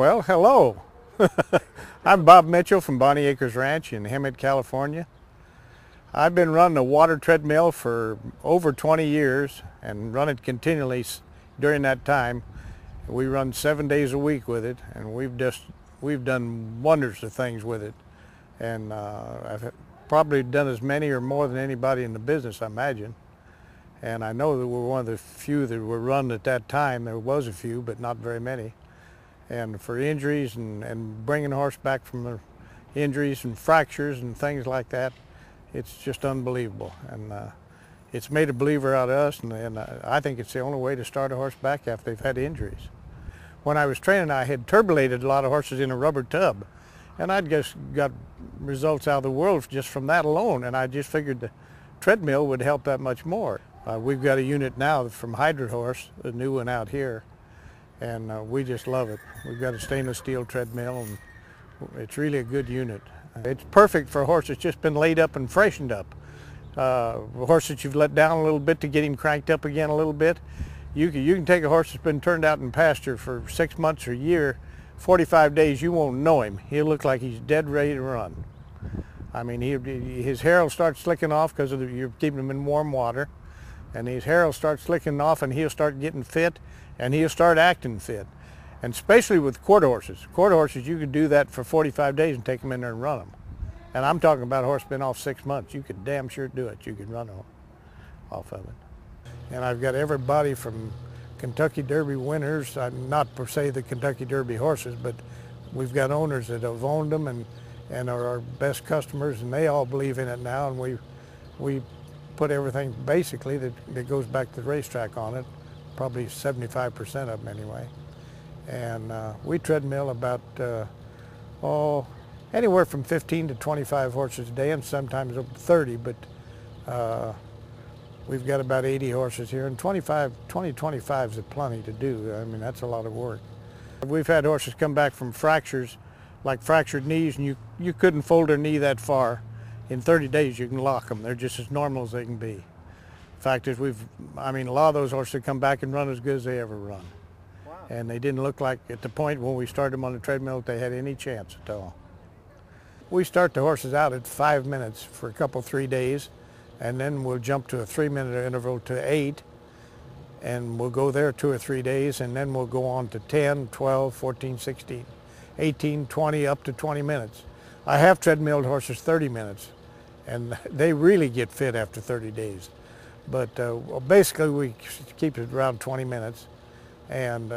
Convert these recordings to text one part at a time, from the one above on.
Well, hello. I'm Bob Mitchell from Bonnie Acres Ranch in Hemet, California. I've been running a water treadmill for over 20 years and run it continually during that time. We run 7 days a week with it, and we've done wonders of things with it. And I've probably done as many or more than anybody in the business, I imagine. And I know that we're one of the few that were run at that time. There was a few, but not very many. And for injuries and bringing a horse back from the injuries and fractures and things like that, it's just unbelievable. And it's made a believer out of us, and I think it's the only way to start a horse back after they've had injuries. When I was training, I had turbulated a lot of horses in a rubber tub, and I'd just got results out of the world just from that alone, and I just figured the treadmill would help that much more. We've got a unit now from Hydro Horse, the new one out here, and we just love it. We've got a stainless steel treadmill, and it's really a good unit. It's perfect for a horse that's just been laid up and freshened up. A horse that you've let down a little bit to get him cranked up again a little bit. You can take a horse that's been turned out in pasture for 6 months or a year, 45 days, you won't know him. He'll look like he's dead ready to run. I mean, his hair will start slicking off because you're keeping him in warm water, and his hair will start slicking off, and he'll start getting fit, and he'll start acting fit. And especially with quarter horses. Quarter horses, you could do that for 45 days and take them in there and run them. And I'm talking about a horse been off 6 months. You could damn sure do it. You could run off of it. And I've got everybody from Kentucky Derby winners, not per se the Kentucky Derby horses, but we've got owners that have owned them and are our best customers, and they all believe in it now, and we put everything basically that goes back to the racetrack on it, probably 75% of them anyway. And we treadmill about anywhere from 15 to 25 horses a day, and sometimes up to 30, but we've got about 80 horses here, and 25 is plenty to do. I mean, that's a lot of work. We've had horses come back from fractures, like fractured knees, and you couldn't fold their knee that far. In 30 days, you can lock them. They're just as normal as they can be. Fact is, a lot of those horses come back and run as good as they ever run. Wow. And they didn't look like, at the point when we started them on the treadmill, that they had any chance at all. We start the horses out at 5 minutes for a couple, 3 days, and then we'll jump to a 3-minute interval to 8, and we'll go there 2 or 3 days, and then we'll go on to 10, 12, 14, 16, 18, 20, up to 20 minutes. I have treadmilled horses 30 minutes, and they really get fit after 30 days. But basically we keep it around 20 minutes, and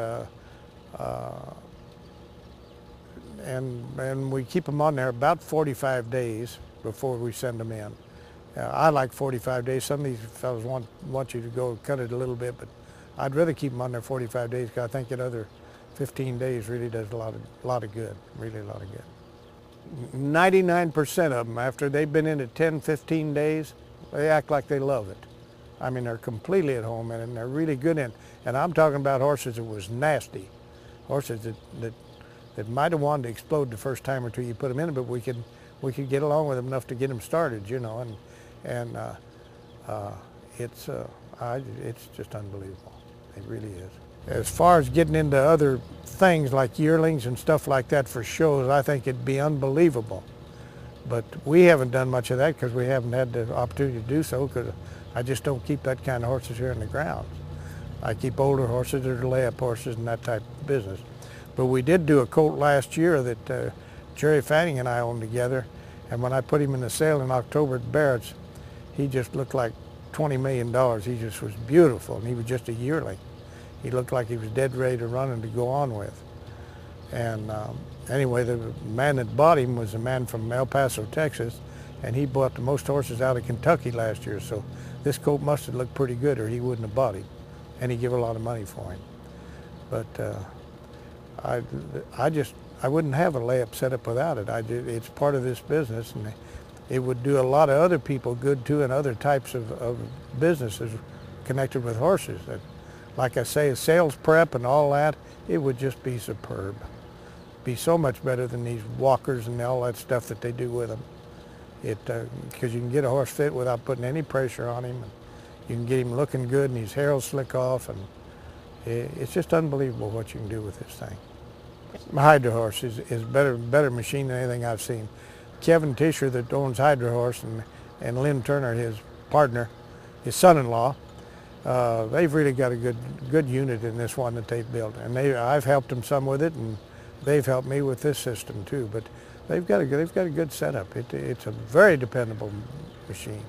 we keep them on there about 45 days before we send them in. I like 45 days. Some of these fellows want you to go cut it a little bit, but I'd rather keep them on there 45 days because I think that other 15 days really does a lot of good, really a lot of good. 99% of them, after they've been in it 10, 15 days, they act like they love it. I mean, they're completely at home in it, and they're really good in it. And I'm talking about horses that was nasty, horses that might have wanted to explode the first time or two you put them in it, but we could get along with them enough to get them started, you know, and it's just unbelievable. It really is. As far as getting into other things like yearlings and stuff like that for shows, I think it'd be unbelievable. But we haven't done much of that because we haven't had the opportunity to do so, because I just don't keep that kind of horses here in the grounds. I keep older horses that are layup horses and that type of business. But we did do a colt last year that Jerry Fanning and I owned together, and when I put him in the sale in October at Barrett's, he just looked like $20 million. He just was beautiful, and he was just a yearling. He looked like he was dead ready to run and to go on with. And anyway, the man that bought him was a man from El Paso, Texas, and he bought the most horses out of Kentucky last year, so this colt must have looked pretty good or he wouldn't have bought him, and he gave a lot of money for him. But I wouldn't have a layup set up without it. It's part of this business, and it would do a lot of other people good too, and other types of businesses connected with horses. Like I say, sales prep and all that, it would just be superb. Be so much better than these walkers and all that stuff that they do with them. Because you can get a horse fit without putting any pressure on him. And you can get him looking good, and his hair will slick off, and it's just unbelievable what you can do with this thing. My Hydro Horse is better machine than anything I've seen. Kevin Tisher that owns Hydro Horse and Lynn Turner, his partner, his son-in-law, they've really got a good unit in this one that they've built. And I've helped them some with it, and they've helped me with this system too. But they've got a good setup. It's a very dependable machine.